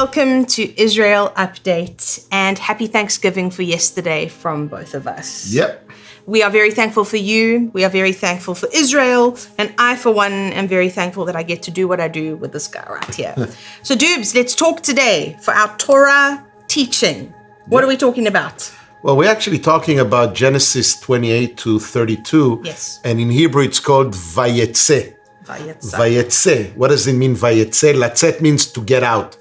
Welcome to Israel Update, and happy Thanksgiving for yesterday from both of us. Yep. We are very thankful for you. We are very thankful for Israel. And I, for one, am very thankful that I get to do what I do with this guy right here. So, Doobs, let's talk today for our Torah teaching. What are we talking about? Well, we're actually talking about Genesis 28 to 32. Yes. And in Hebrew, it's called Vayetze. Vayetze. What does it mean, Vayetze? Latzet means to get out.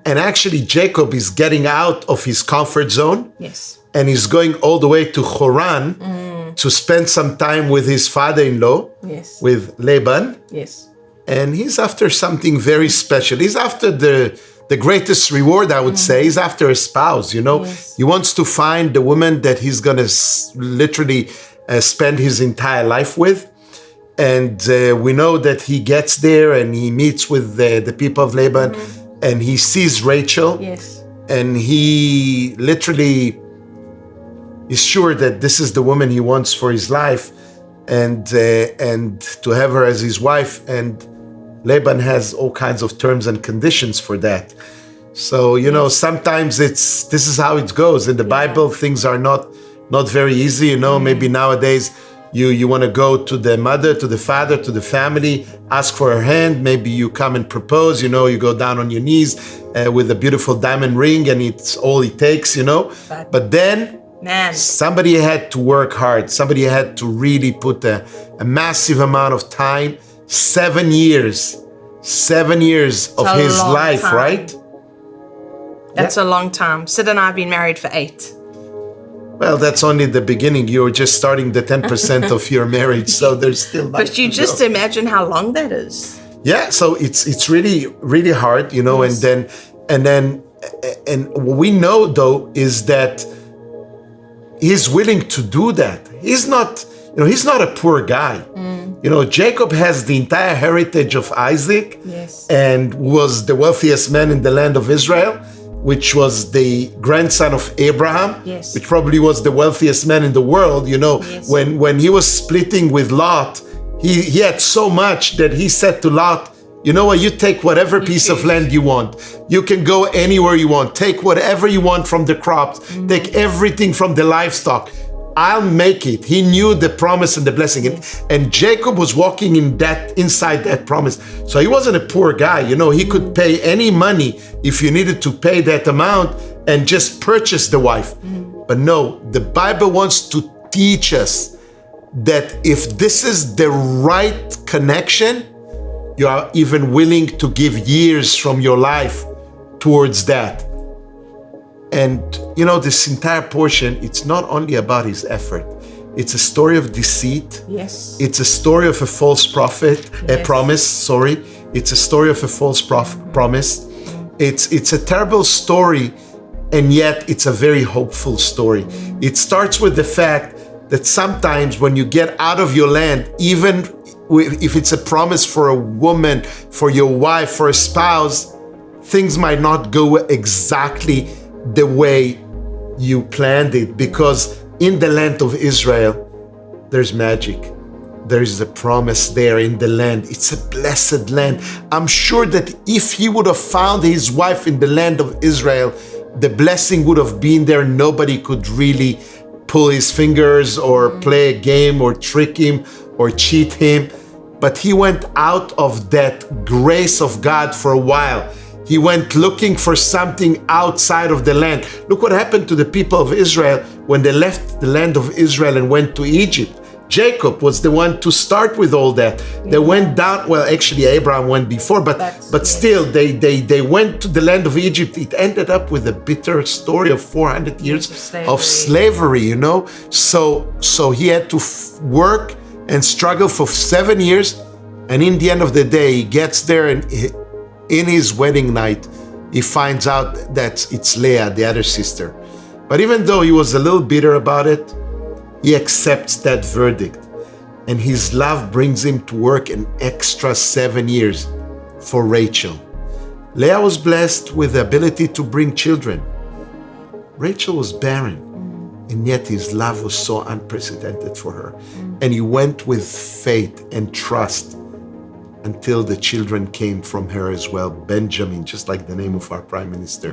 And actually, Jacob is getting out of his comfort zone. Yes. And he's going all the way to Haran to spend some time with his father-in-law, Yes. with Laban. Yes. And he's after something very special. He's after the greatest reward, I would say. He's after a spouse, you know. Yes. He wants to find the woman that he's going to literally spend his entire life with. And we know that he gets there and he meets with the people of Laban and he sees Rachel. Yes. And he literally is sure that this is the woman he wants for his life and to have her as his wife. And Laban has all kinds of terms and conditions for that. So, you know, sometimes this is how it goes. In the Bible, things are not very easy, you know. Maybe nowadays you want to go to the mother, to the father, to the family, ask for her hand. Maybe you come and propose, you know, you go down on your knees with a beautiful diamond ring and it's all it takes, you know. But then somebody had to work hard. Somebody had to really put a massive amount of time. 7 years of his life, right? That's a long time. Sid and I have been married for 8. Well, that's only the beginning. You're just starting the 10% of your marriage, so there's still. But you just imagine how long that is. Yeah, so it's really, really hard, you know. Yes. And what we know though is that he's willing to do that. He's not a poor guy. You know, Jacob has the entire heritage of Isaac, and was the wealthiest man in the land of Israel, which was the grandson of Abraham, which probably was the wealthiest man in the world. You know, when he was splitting with Lot, he had so much that he said to Lot, you know what, you take whatever piece of land you want. You can go anywhere you want. Take whatever you want from the crops. Take everything from the livestock. I'll make it. He knew the promise and the blessing. And Jacob was walking inside that promise. So he wasn't a poor guy. You know, he could pay any money if you needed to pay that amount and just purchase the wife. But no, the Bible wants to teach us that if this is the right connection, you are even willing to give years from your life towards that. And, you know, this entire portion, it's not only about his effort. It's a story of deceit. Yes. It's a story of a false promise. It's a story of a false promise. It's a terrible story, and yet it's a very hopeful story. It starts with the fact that sometimes when you get out of your land, even if it's a promise for a woman, for your wife, for a spouse, things might not go exactly the way you planned it, because in the land of Israel, there's magic. There is a promise there in the land. It's a blessed land. I'm sure that if he would have found his wife in the land of Israel, the blessing would have been there. Nobody could really pull his fingers or play a game or trick him or cheat him. But he went out of that grace of God for a while. He went looking for something outside of the land. Look what happened to the people of Israel when they left the land of Israel and went to Egypt. Jacob was the one to start with all that. They went down, well, actually Abraham went before, but still they went to the land of Egypt. It ended up with a bitter story of 400 years of slavery, you know. So he had to work and struggle for 7 years. And in the end of the day, he gets there and in his wedding night, he finds out that it's Leah, the other sister. But even though he was a little bitter about it, he accepts that verdict. And his love brings him to work an extra 7 years for Rachel. Leah was blessed with the ability to bring children. Rachel was barren, and yet his love was so unprecedented for her. And he went with faith and trust until the children came from her as well. Benjamin, just like the name of our prime minister.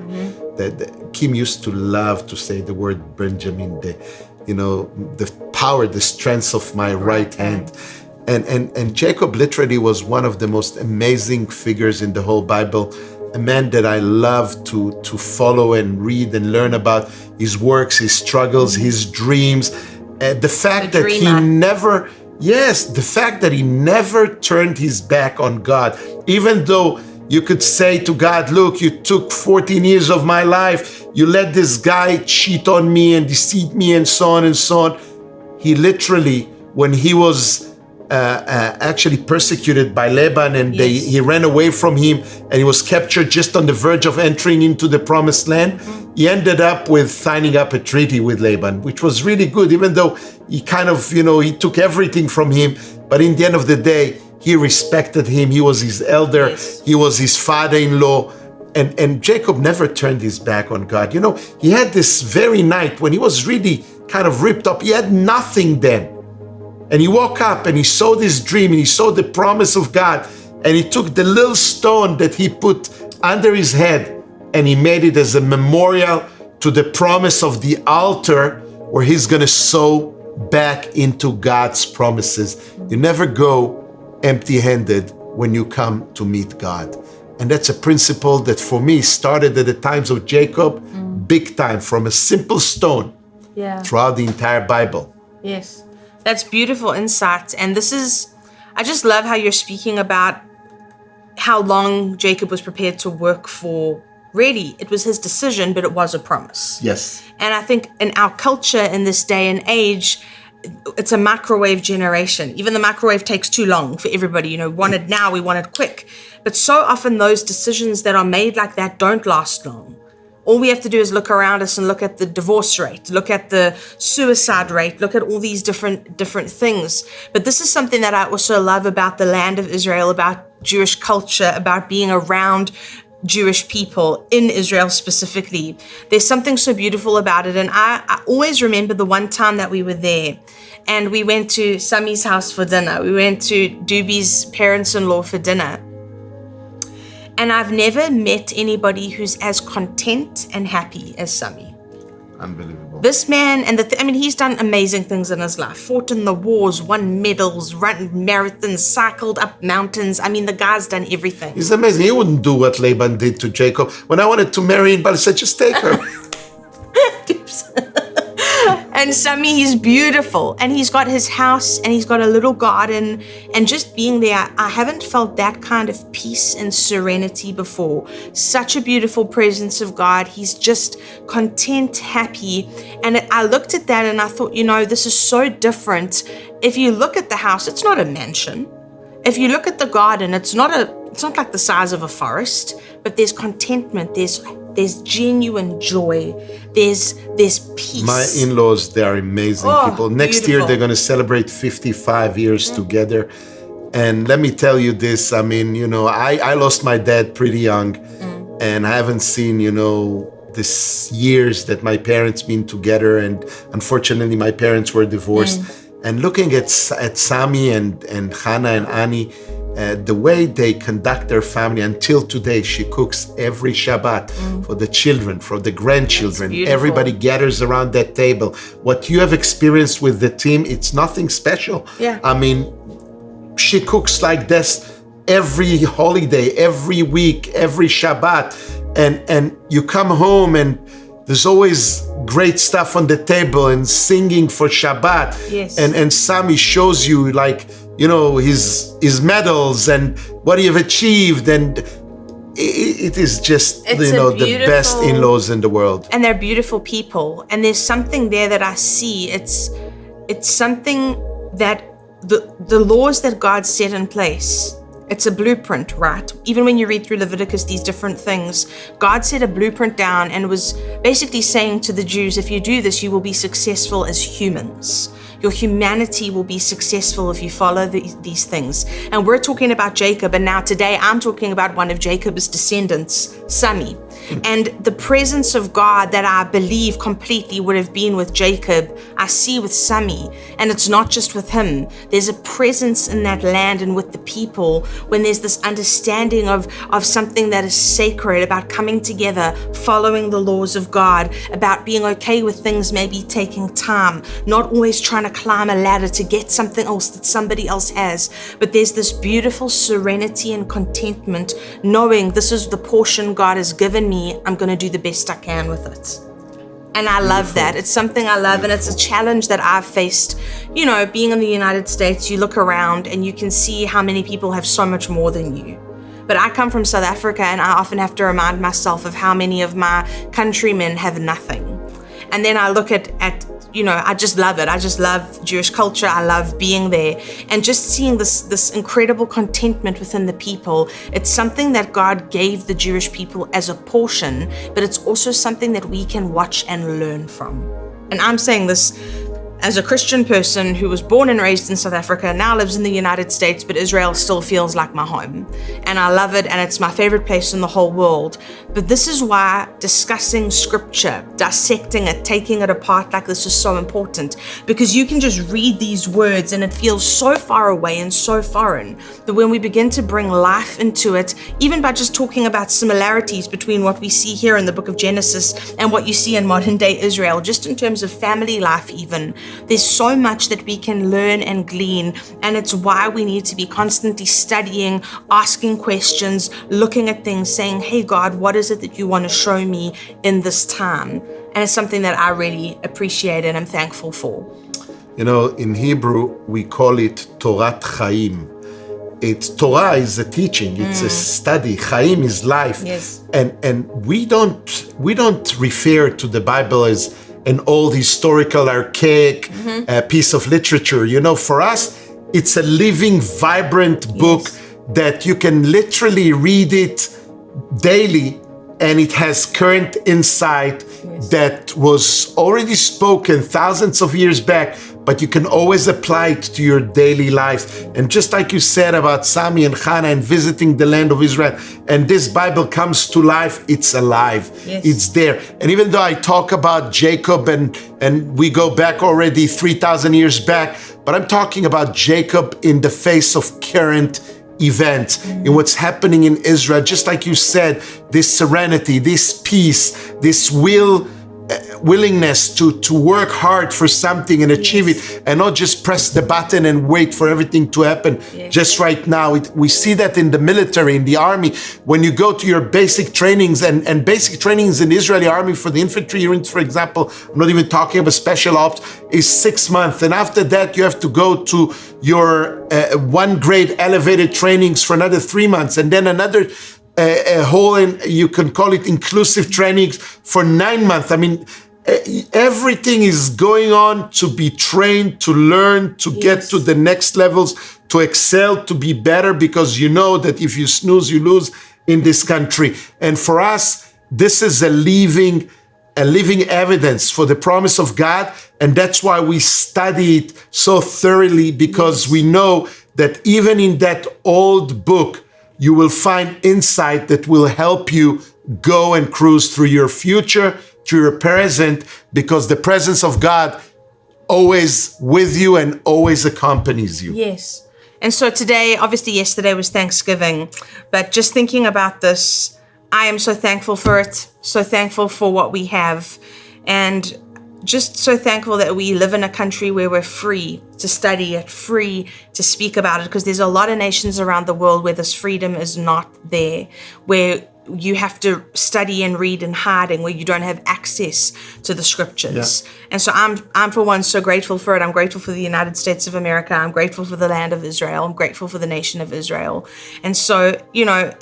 Kim used to love to say the word Benjamin, the power, the strength of my right hand. And Jacob literally was one of the most amazing figures in the whole Bible, a man that I love to follow and read and learn about his works, his struggles, his dreams. The fact that he never turned his back on God, even though you could say to God, look, you took 14 years of my life, you let this guy cheat on me and deceive me and so on and so on. He literally, when he was actually persecuted by Laban and he ran away from him and he was captured just on the verge of entering into the promised land, he ended up with signing up a treaty with Laban, which was really good, even though he kind of, he took everything from him. But in the end of the day, he respected him. He was his elder. He was his father-in-law. And Jacob never turned his back on God. He had this very night when he was really kind of ripped up. He had nothing then. And he woke up and he saw this dream and he saw the promise of God. And he took the little stone that he put under his head and he made it as a memorial to the promise of the altar where he's going to sow back into God's promises. You never go empty-handed when you come to meet God. And that's a principle that for me started at the times of Jacob, big time, from a simple stone throughout the entire Bible. Yes. That's beautiful insight. And I just love how you're speaking about how long Jacob was prepared to work for. Really, it was his decision, but it was a promise. Yes. And I think in our culture in this day and age, it's a microwave generation. Even the microwave takes too long for everybody. We want it now, we want it quick. But so often those decisions that are made like that don't last long. All we have to do is look around us and look at the divorce rate, look at the suicide rate, look at all these different things. But this is something that I also love about the land of Israel, about Jewish culture, about being around Jewish people in Israel specifically. There's something so beautiful about it. And I always remember the one time that we were there and we went to Sami's house for dinner. We went to Doobie's parents-in-law for dinner. And I've never met anybody who's as content and happy as Sami. Unbelievable. This man, and he's done amazing things in his life. Fought in the wars, won medals, run marathons, cycled up mountains. The guy's done everything. He's amazing. He wouldn't do what Laban did to Jacob. When I wanted to marry him, but I said, just take her. And Sami, he's beautiful. And he's got his house and he's got a little garden. And just being there, I haven't felt that kind of peace and serenity before. Such a beautiful presence of God. He's just content, happy. And I looked at that and I thought, this is so different. If you look at the house, it's not a mansion. If you look at the garden, it's not like the size of a forest, but there's contentment, there's genuine joy, there's peace. My in-laws, they are amazing people. Next year, they're going to celebrate 55 years together. And let me tell you this, I lost my dad pretty young, and I haven't seen, this years that my parents been together, and unfortunately, my parents were divorced. And looking at Sami and Hannah and Ani, the way they conduct their family until today, she cooks every Shabbat for the children, for the grandchildren. Everybody gathers around that table. What you have experienced with the team, it's nothing special. Yeah. She cooks like this every holiday, every week, every Shabbat. And you come home and there's always great stuff on the table and singing for Shabbat. Yes. And Sami shows you his medals and what he have achieved. And it is just, the best in-laws in the world. And they're beautiful people. And there's something there that I see. It's something that the laws that God set in place, it's a blueprint, right? Even when you read through Leviticus, these different things, God set a blueprint down and was basically saying to the Jews, if you do this, you will be successful as humans. Your humanity will be successful if you follow these things. And we're talking about Jacob, and now today I'm talking about one of Jacob's descendants, Sami. And the presence of God that I believe completely would have been with Jacob, I see with Sami. And it's not just with him. There's a presence in that land and with the people when there's this understanding of something that is sacred, about coming together, following the laws of God, about being okay with things maybe taking time, not always trying to climb a ladder to get something else that somebody else has. But there's this beautiful serenity and contentment, knowing this is the portion God has given me. I'm going to do the best I can with it. And I love that. It's something I love, and it's a challenge that I've faced. Being in the United States, you look around and you can see how many people have so much more than you. But I come from South Africa, and I often have to remind myself of how many of my countrymen have nothing. And then I look at I just love it. I just love Jewish culture. I love being there and just seeing this incredible contentment within the people. It's something that God gave the Jewish people as a portion, but it's also something that we can watch and learn from. And I'm saying this as a Christian person who was born and raised in South Africa, now lives in the United States, but Israel still feels like my home. And I love it, and it's my favorite place in the whole world. But this is why discussing scripture, dissecting it, taking it apart like this is so important, because you can just read these words and it feels so far away and so foreign. But when we begin to bring life into it, even by just talking about similarities between what we see here in the book of Genesis and what you see in modern day Israel, just in terms of family life even, there's so much that we can learn and glean, and it's why we need to be constantly studying, asking questions, looking at things, saying, hey God, what is it that you want to show me in this time? And it's something that I really appreciate and I'm thankful for. In Hebrew, we call it Torat Chaim. Torah is a teaching, it's a study. Chaim is life. Yes. And we don't refer to the Bible as an old historical, archaic piece of literature. For us, it's a living, vibrant book that you can literally read it daily, and it has current insight that was already spoken thousands of years back, but you can always apply it to your daily life. And just like you said about Sami and Hannah and visiting the land of Israel, and this Bible comes to life, it's alive. Yes. It's there. And even though I talk about Jacob and we go back already 3,000 years back, but I'm talking about Jacob in the face of current events, in what's happening in Israel. Just like you said, this serenity, this peace, this willingness to work hard for something and achieve it, and not just press the button and wait for everything to happen just right now. We see that in the military, in the army, when you go to your basic trainings and basic trainings in the Israeli army for the infantry units, for example, I'm not even talking about special ops, is 6 months. And after that, you have to go to your 1 grade elevated trainings for another 3 months, and then another a whole, you can call it inclusive trainings for 9 months. I mean, everything is going on to be trained, to learn, to get to the next levels, to excel, to be better, because you know that if you snooze, you lose in this country. And for us, this is a living evidence for the promise of God. And that's why we study it so thoroughly, because we know that even in that old book, you will find insight that will help you go and cruise through your future, through your present, because the presence of God always with you and always accompanies you. Yes. And so today, obviously yesterday was Thanksgiving, but just thinking about this, I am so thankful for it, so thankful for what we have, and just so thankful that we live in a country where we're free to study it, free to speak about it, because there's a lot of nations around the world where this freedom is not there, where you have to study and read in hiding, where you don't have access to the scriptures. Yeah. And so I'm for one so grateful for it. I'm grateful for the United States of America. I'm grateful for the land of Israel. I'm grateful for the nation of Israel. And so,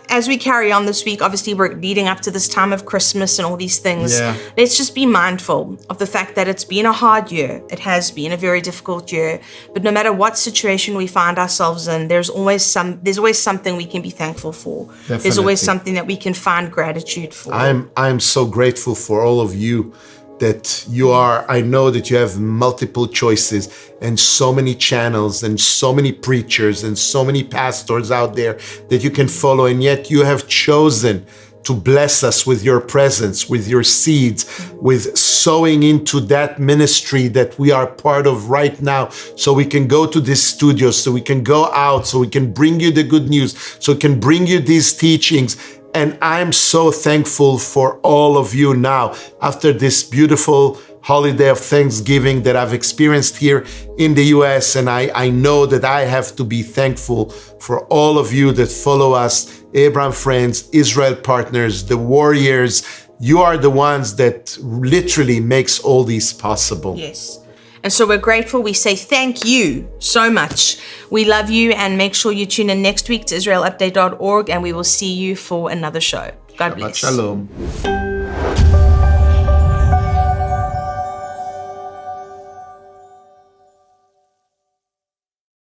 as we carry on this week, obviously we're leading up to this time of Christmas and all these things. Yeah. Let's just be mindful of the fact that it's been a hard year. It has been a very difficult year. But no matter what situation we find ourselves in, there's always something we can be thankful for. Definitely. There's always something that we can find gratitude for. I'm so grateful for all of you that you are. I know that you have multiple choices and so many channels and so many preachers and so many pastors out there that you can follow, and yet you have chosen to bless us with your presence, with your seeds, with sowing into that ministry that we are part of right now, so we can go to this studio, so we can go out, so we can bring you the good news, so we can bring you these teachings. And I'm so thankful for all of you now, after this beautiful holiday of Thanksgiving that I've experienced here in the US. And I know that I have to be thankful for all of you that follow us, Abraham friends, Israel partners, the warriors. You are the ones that literally makes all these possible. Yes. And so we're grateful. We say thank you so much. We love you, and make sure you tune in next week to israelupdate.org, and we will see you for another show. God bless. Shabbat shalom.